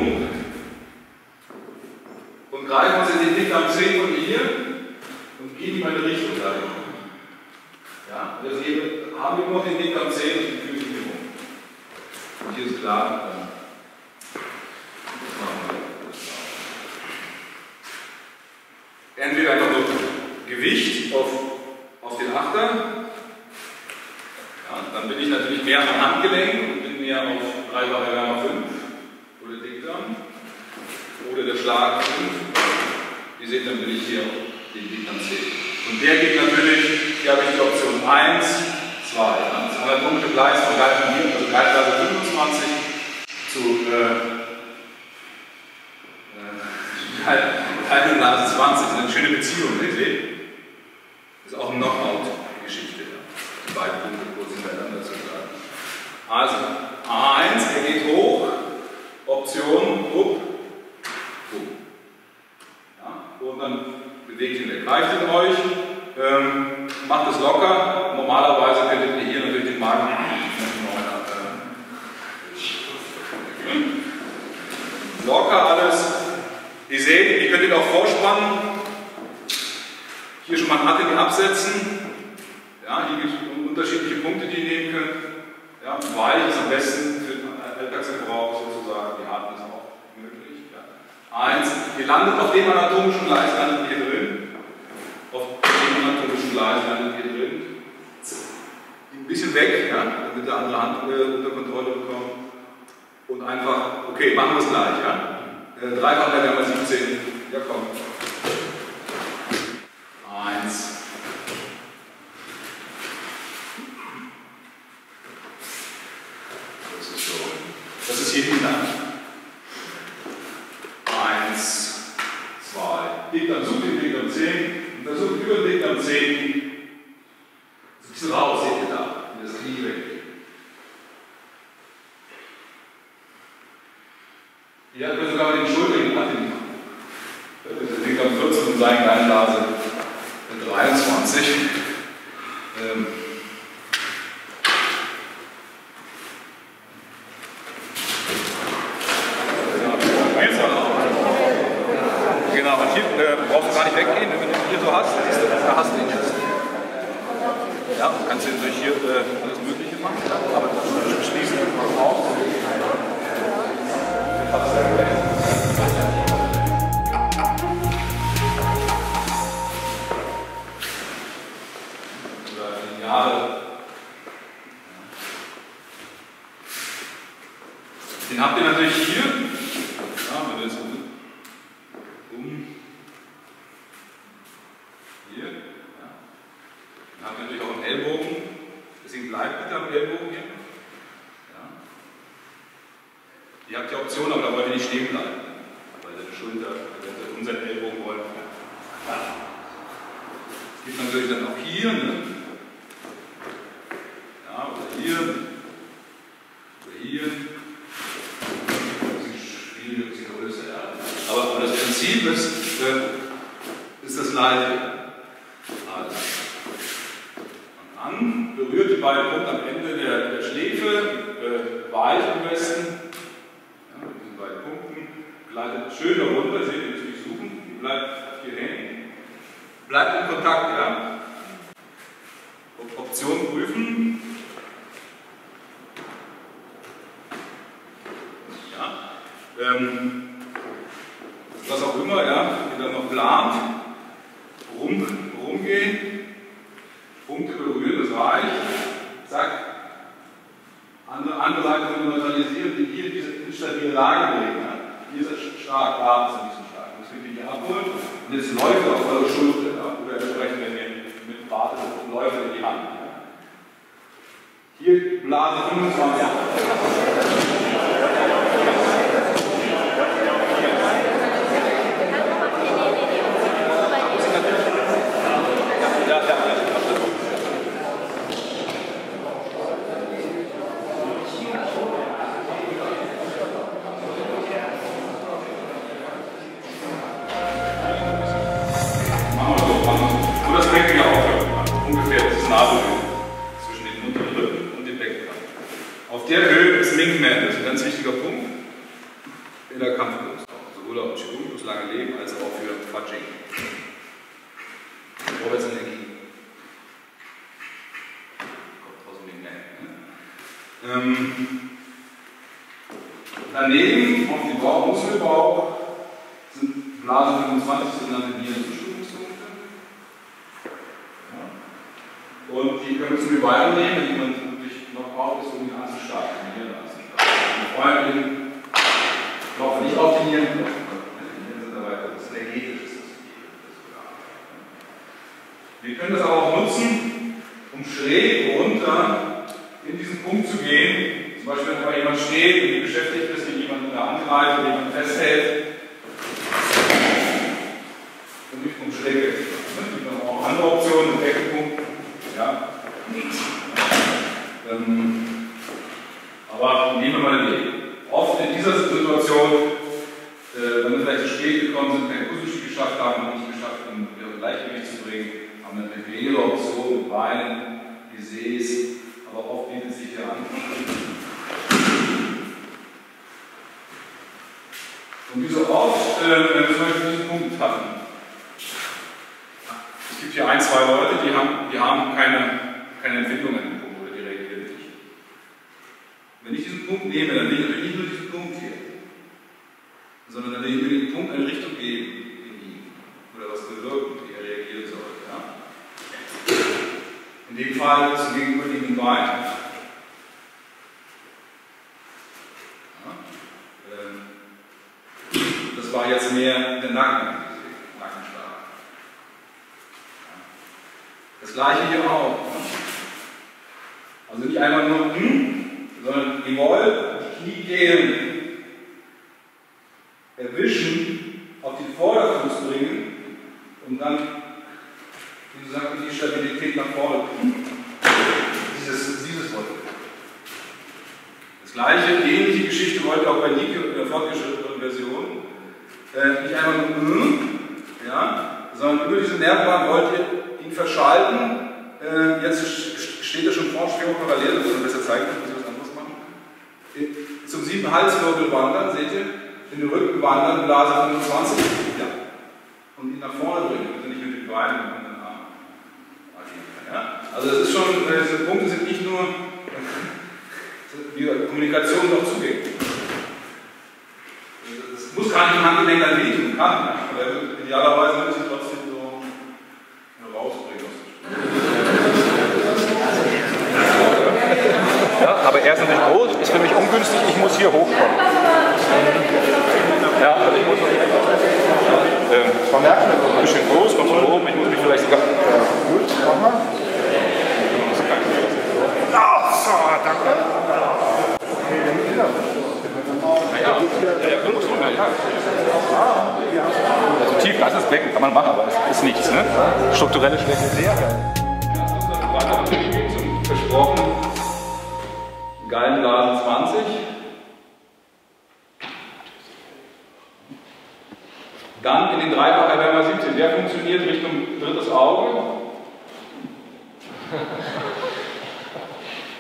rum und greifen uns in den Dickdarm 10 von hier und gehen in meine Richtung dahin. Ja? Also hier haben wir noch den Dickdarm 10 und die Füße hier rum. Und hier ist klar. Entweder einfach so Gewicht auf den Achter. Ja, dann bin ich natürlich mehr am Handgelenk und bin mehr auf 3-fache Wärmer 5 oder Dickdarm. Oder der Schlag 5. Ihr seht, dann bin ich hier auf den Dickdarm 10. Und der geht natürlich, hier habe ich die Option 1, 2. Ja. Das anatomische Gleis von Galten, also Gleitgrade 25 zu Galtenblase 20. Das ist eine schöne Beziehung, ihr seht. Das ist auch eine Knockout-Geschichte. Ja. Die beiden Punkte kurz hintereinander zu sagen. Also, A1, er geht hoch, Option, up. Ja, und dann bewegt ihn, der greift in euch, macht es locker. Normalerweise könntet ihr hier natürlich den Magen locker alles. Ihr seht, ihr könnt ihn auch vorspannen. Hier schon mal einen Attel absetzen. Ja, hier gibt es unterschiedliche Punkte, die ihr nehmen könnt. Ja, weich ist am besten für den Alltagsgebrauch sozusagen. Die harten ist auch möglich. Ja. 1. Ihr landet auf dem anatomischen Gleis, landet ihr drin. Auf dem anatomischen Gleis landet ihr drin. Ein bisschen weg, ja, damit der andere Hand unter Kontrolle bekommt. Und einfach, okay, machen wir es gleich. Ja. 3-fach Wärmer 17. Ja, komm. 1. Das ist so. Das ist hier hinten. 1, 2. Dickdarm, sucht den Dickdarm 10. Und versucht über den Dickdarm 10 so ein bisschen raus, seht ihr da. In das Knie weg. Hier hat man sogar den Schultern machen. Der Dickdarm 14 und seine Gallenblase 23. Genau, und hier brauchst du gar nicht weggehen, wenn du ihn hier so hast, da hast du ihn jetzt. Ja, du kannst natürlich hier alles Mögliche machen, aber das schließen wir mal auf. Den habt ihr natürlich hier. Ja, wenn wir jetzt hier. Ja. Dann habt ihr natürlich auch einen Ellbogen. Deswegen bleibt bitte am Ellbogen hier. Ja. Ihr habt die Option, aber da wollt ihr nicht stehen bleiben. Weil ihr die Schulter, wenn ihr unseren Ellbogen wollt. Ja. Es gibt natürlich dann auch hier. Ne? Ja, oder hier. Oder hier. Aber das Prinzip ist das gleiche. Also. Und an, berührt die beiden Punkte am Ende der Schläfe, weich am besten. Ja, mit diesen beiden Punkten. Gleitet schön darunter, seht ihr, müsst nicht suchen. Die bleibt hier hängen. Bleibt in Kontakt, ja. Option prüfen. Ja. Was auch immer, ja, ihr dann noch plant, rumgehen, Punkte berühren, das reicht, zack, andere Seite neutralisieren, die hier diese instabile Lage bringen. Ja. Hier ist es stark, da ist es nicht so stark. Das könnt ihr hier abholen und jetzt läuft er auf eure Schulter, ja, oder entsprechend, wenn ihr mit wartet, läuft er in die Hand. Ja. Hier Blase 25. Zwischen den unteren Rippen und dem Beckenboden. Auf der Höhe ist Linkman. in der Kampfkunst, sowohl auf Chirurgus lange Leben als auch für Fudging. Robertson-Energie. Kommt aus dem Ding. Daneben, auf dem Muskelbauch, sind Blase 25 sogenannte Nierenzustimmungspunkte. Ja. Und die können wir zum Beweisen nehmen, wenn jemand wirklich noch braucht, ist, um ihn anzustarten, die Nieren anzustarten. Freundin laufen nicht auf die Nieren, die Nieren sind dabei, das ist energetisch. Wir können das aber auch nutzen, um schräg runter in diesen Punkt zu gehen. Zum Beispiel, wenn da jemand steht und beschäftigt ist, wenn jemand angreift oder jemand festhält. Und nicht um schräg geht. Es gibt dann auch andere Optionen, einen Deckenpunkt. Ja. Aber nehmen wir mal den Weg. Oft in dieser Situation, wenn wir vielleicht zu spät gekommen sind, kein Kusselschi geschafft haben und nicht geschafft haben, ihre Gleichgewicht zu bringen, haben wir eine mehrere Option mit Beinen, Gesäß, aber oft bietet sich hier an. Und wie so oft, wenn wir zum Beispiel diesen Punkt hatten, es gibt hier ein, zwei Leute, die haben keine Entwicklung an dem Punkt oder die reagieren nicht. Wenn ich diesen Punkt nehme, dann will ich natürlich nicht nur diesen Punkt hier, sondern dann will ich mir den Punkt eine Richtung geben in ihm oder was bewirken, wie er reagieren soll. Ja? In dem Fall zum gegenüberliegenden Bein. Das war jetzt mehr der Nackenstark. Das gleiche hier auch. Also nicht einfach nur sondern gewollt Knie gehen, erwischen, auf den Vorderfuß bringen und dann, wie gesagt, die Stabilität nach vorne bringen. Dieses Wort. Das gleiche, ähnliche Geschichte wollte auch bei Nike in der fortgeschrittenen Version. Nicht einfach nur ja, sondern über diese Nervenbahn wollt ihr ihn verschalten. Jetzt steht er schon vor, schwer parallel, das muss man besser zeigen, muss ich was anderes machen. Zum 7. Halswirbel wandern, seht ihr? In den Rücken wandern, Blase 25, ja. Und ihn nach vorne bringen, bitte nicht mit den Beinen und den Armen. Ja? Also das ist schon, diese Punkte sind nicht nur wie Kommunikation noch zugänglich. Das muss gar nicht im Handgelenk dann wehtun, kann, aber idealerweise wird sie trotzdem so rausbringen. Ja, aber er ist natürlich groß, ist für mich ungünstig, ich muss hier hochkommen. Ja, also ich muss vermerken, ein bisschen groß, kommt von oben, ich muss mich vielleicht sogar. Gut, mach mal. Danke. Also tief, das ist Becken, kann man machen, aber es ist nichts. Ne? Strukturelle Schwäche sehr geil. Zum versprochenen Gallenblasen 20. Dann in den Dreifach Erwärmer 17. Der funktioniert Richtung drittes Auge.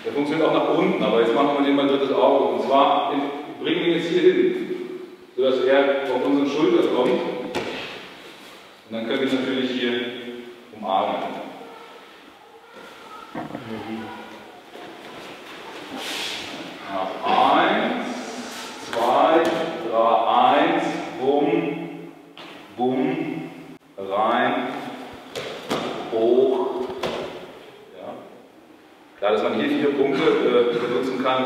Der funktioniert auch nach unten, aber jetzt machen wir den mal drittes Auge. Und zwar bringen wir ihn jetzt hier hin, sodass er auf unsere Schulter kommt. Und dann können wir ihn natürlich hier umarmen. Ja, 1, 2, 3, 1, bumm, bumm, rein, hoch. Ja. Klar, dass man hier 4 Punkte benutzen kann,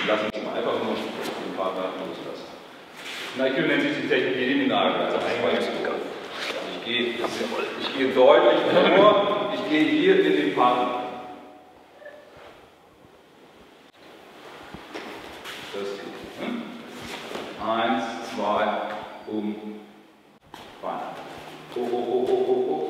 lassen wir mal einfach nur den Partner loslassen. Na, ich nennt sich die Technik Eliminal. Also ich gehe deutlich vor, ich gehe hier in den Partner. Das geht. Ne? 1, 2, bumm, rein. Hoch, hoch, hoch, hoch, hoch, hoch.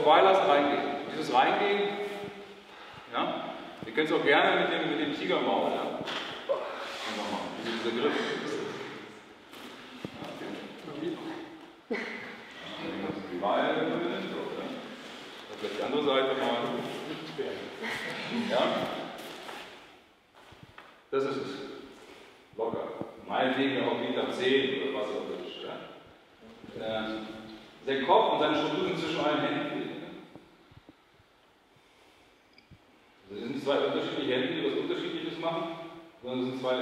vorbeilassen, reingehen. Dieses Reingehen, ja, ihr könnt es auch gerne mit dem Tigermaul. Ja. Nochmal, dieser Griff. Vielleicht die andere Seite mal. Ja. Das ist es. Locker. Meinetwegen auch Meter 10 oder was auch immer. Ja. Der Kopf und seine Struktur sind zwischen allen Händen. Also es sind zwei unterschiedliche Hände, die was Unterschiedliches machen, sondern es sind zwei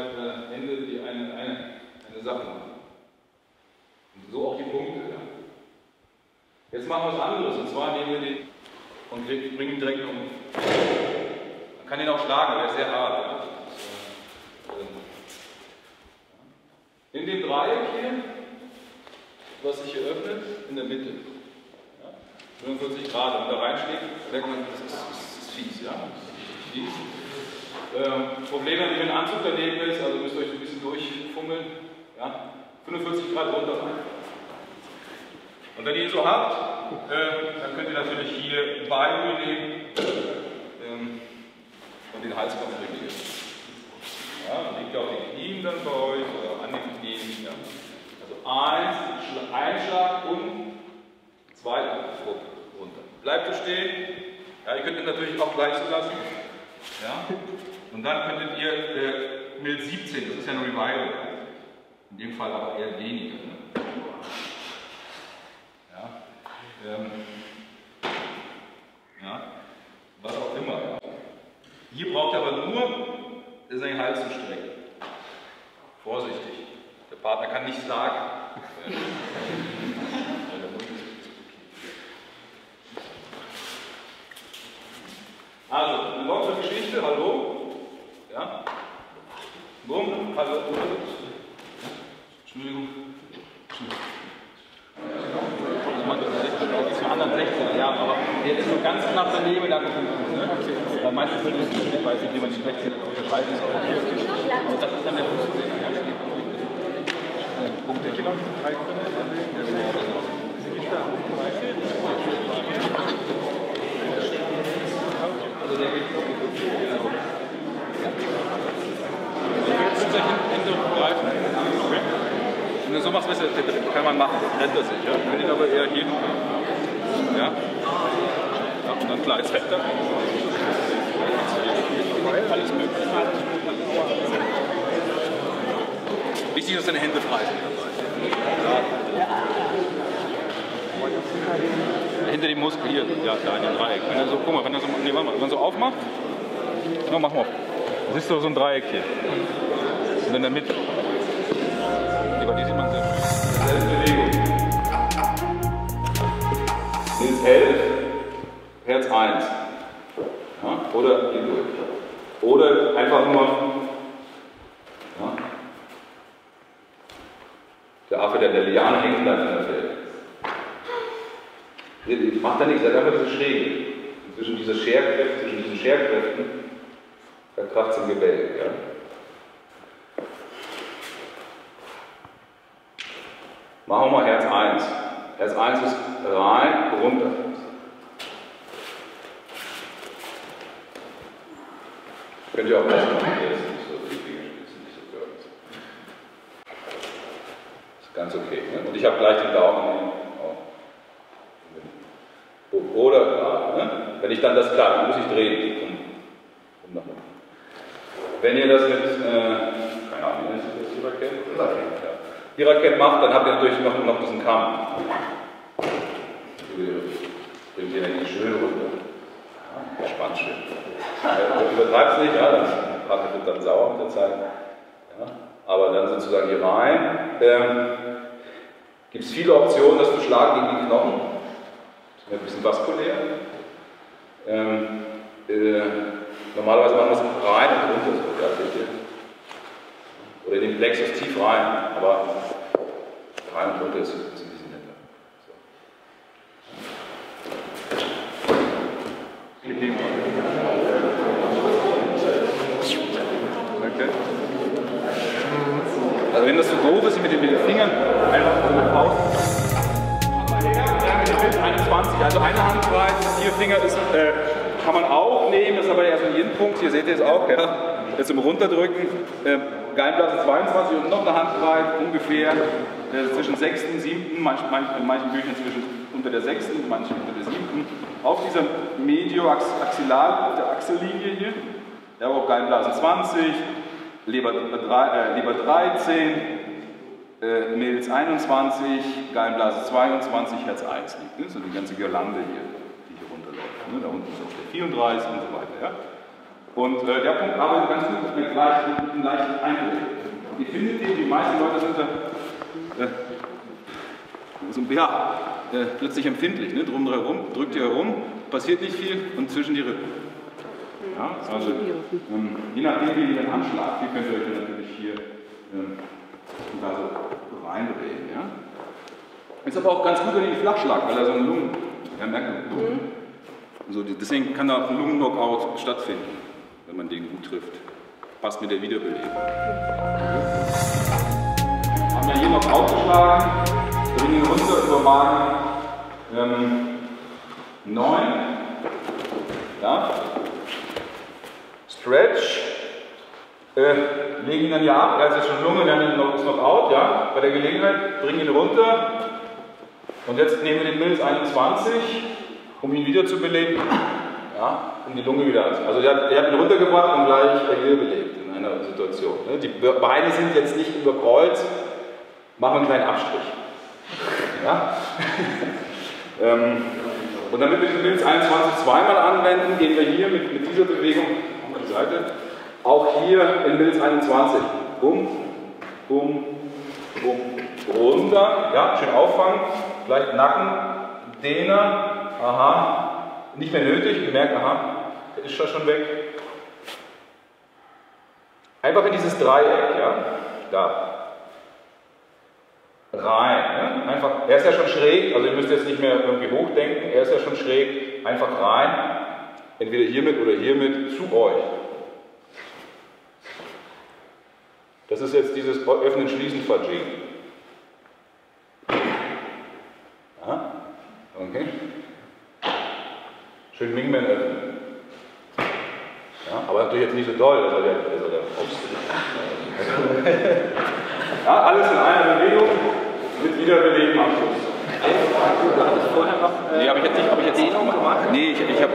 Hände, die eine Sache machen. Und so auch die Punkte. Ja. Jetzt machen wir was anderes, und zwar nehmen wir den und bringen ihn direkt um. Man kann ihn auch schlagen, aber er ist sehr hart. Ja. In dem Dreieck hier, was sich hier öffnet, in der Mitte. Ja. 45 Grad, wenn man da reinschlägt, merkt man, das ist fies. Ja. Das ist fies. Problem, wenn ein Anzug daneben ist, also müsst ihr euch ein bisschen durchfummeln. Ja. 45 Grad runter rein. Und wenn ihr ihn so habt, dann könnt ihr natürlich hier Beine nehmen und den Hals konfigurieren. Ja, liegt auf den Knien dann bei euch oder an den Knien. Ja. Also ein Schlag und zweiter Druck runter. Bleibt so stehen. Ja, ihr könnt ihn natürlich auch gleich so lassen. Ja. Und dann könntet ihr mit 17, das ist ja ein Revival. In dem Fall aber eher weniger. Ne? Ja, was auch immer. Ja. Hier braucht ihr aber nur seinen Hals zu strecken. Vorsichtig. Der Partner kann nichts sagen. Also, eine lockere Geschichte, hallo. Ja. Bumm, hallo. Entschuldigung. Das ist von anderen 16er Jahren, aber der ist so ganz knapp daneben, da kommt ne? Okay. Meistens wird es nicht, ich weiß nicht, wie man die 16er unterscheiden soll. Aber das ist dann der Fuß. Punkte. Also der geht wenn du so machst, kann man machen, rennt er sich. Ja? Wenn ich aber eher hier. Ja? Ja, und dann klar, jetzt fällt er. Alles möglich. Wichtig ist, dass deine Hände frei sind. Ja. Hinter dem Muskel hier, ja, da in dem Dreieck. Wenn er so, guck mal, wenn er so, nee, warte mal, wenn man so aufmacht, ja, mach mal. Siehst du so ein Dreieck hier. Und in der Mitte. Die sieht man sehr schön. Selbe Bewegung. Links 11, Herz 1. Ja, oder hier durch. Oder einfach nur. Ja, der Affe der Liane hängt dann in der Feld. Macht da nichts, er hat einfach diese Schräge. Zwischen diesen Scherkräften verkracht es im Gebälk. Ja. Machen wir mal Herz 1. Herz 1 ist rein, runter. Könnt ihr auch besser machen, hier ist nicht so die Fingerspitzen, nicht so kurz. Ist ganz okay. Ne? Und ich habe gleich den Daumen oder gerade. Ne? Wenn ich dann das klar, dann muss ich drehen. Um nach unten. Wenn ihr das mit, keine Ahnung, wie nennt ihr das Hiraken? Hiraken macht, dann habt ihr natürlich noch diesen Kamm. Bringt die Energie schön runter. Ja, entspannt schön. Übertreibt es nicht, ja, das Partner wird dann sauer mit der Zeit. Ja, aber dann sozusagen hier rein. Gibt es viele Optionen, das zu schlagen gegen die Knochen. Das ist ein bisschen vaskulär. Normalerweise machen wir es rein und runter. So, ja, seht ihr? Oder in den Plexus tief rein, aber rein und runter ist ein bisschen netter. So. Okay. Also wenn das so doof ist mit den Fingern, einfach so eine Pause. 21. 20, also eine Hand breit, 4 Finger ist, kann man auch nehmen, das ist aber erst ein Yin-Punkt, hier seht ihr es auch, ja. Jetzt zum Runterdrücken, Gallenblase 22 und noch eine Hand breit, ungefähr zwischen 6. und 7., in manchen Büchern unter der 6., manchen unter der 7. Auf dieser Medioaxillar, der Achsellinie hier, ja, auch Gallenblase 20, Leber 13, Milz 21, Gallenblase 22, Herz 1 liegt. Ne? So die ganze Girlande hier, die hier runterläuft. Ne? Da unten ist auch der 34 und so weiter. Ja? Und der Punkt arbeitet ganz gut mit einem leichten Eindruck. Ihr findet den, die meisten Leute sind da plötzlich empfindlich. Ne? Drumherum, drückt ihr herum, passiert nicht viel und zwischen die Rippen. Ja? Also, je nachdem, wie ihr den anschlagt, könnt ihr euch natürlich hier da so reindrehen. Ja? Ist aber auch ganz gut, wenn ihr ihn flach schlagt, weil er so eine Lungen, ja, merkt man, also deswegen kann da auch ein Lungen-Knockout stattfinden, wenn man den gut trifft. Passt mit der Wiederbelebung. Haben wir hier noch aufgeschlagen, bringen ihn runter über Magen 9. Ja. Stretch. Legen ihn dann ja ab, er ist jetzt schon Lunge, wir haben ihn ist noch out, ja, bei der Gelegenheit, bringen ihn runter und jetzt nehmen wir den Milz 21, um ihn wieder zu beleben, ja, um die Lunge wieder anzunehmen. Also ihr habt ihn runtergebracht und gleich wiederbelebt in einer Situation. Ne? Die Beine sind jetzt nicht über Kreuz, machen einen kleinen Abstrich. Ja? Und damit wir den Milz 21 zweimal anwenden, gehen wir hier mit dieser Bewegung auf die Seite. Auch hier in Milz 21. Bum, bum, bum, runter. Ja, schön auffangen. Vielleicht Nacken, Dehner. Aha. Nicht mehr nötig. Gemerkt, aha, der ist schon weg. Einfach in dieses Dreieck, ja. Da. Rein. Ne? Einfach, er ist ja schon schräg, also ihr müsst jetzt nicht mehr irgendwie hochdenken. Er ist ja schon schräg. Einfach rein. Entweder hiermit oder hiermit zu euch. Das ist jetzt dieses Öffnen, Schließen, Fudging. Ja, okay. Schön Wingman öffnen. Ja, aber natürlich jetzt nicht so doll, also der ja, alles in einer Bewegung mit Wiederbeleben am Schluss. Du hattest vorher noch nee, aber ich jetzt Dehnung gemacht? Nee, ich hab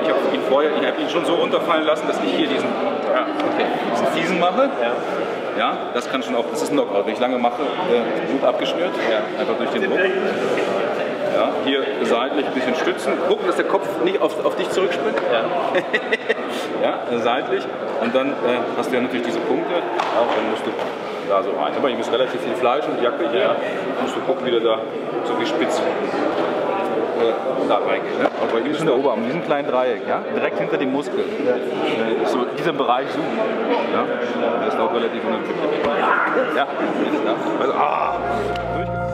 ihn schon so runterfallen lassen, dass ich hier diesen fiesen mache. Ja. Ja, das kann schon auch, das ist ein Knockout. Wenn ich lange mache, Blut abgeschnürt, ja, einfach durch den Druck. Ja, hier seitlich ein bisschen stützen, gucken, dass der Kopf nicht auf dich zurückspringt. Ja. Ja, seitlich. Und dann hast du ja natürlich diese Punkte. Ja, und dann musst du da so rein. Aber hier ist relativ viel Fleisch und Jacke hier. Ja. Musst du gucken, wie du da so gespitzt da reingeht. Ne? Aber hier ist schon der Oberarm, in diesem kleinen Dreieck, ja? Direkt hinter dem Muskel. So dieser Bereich zoomen. Ja? Der ist auch relativ unempfindlich. Ja, also, durchgeführt.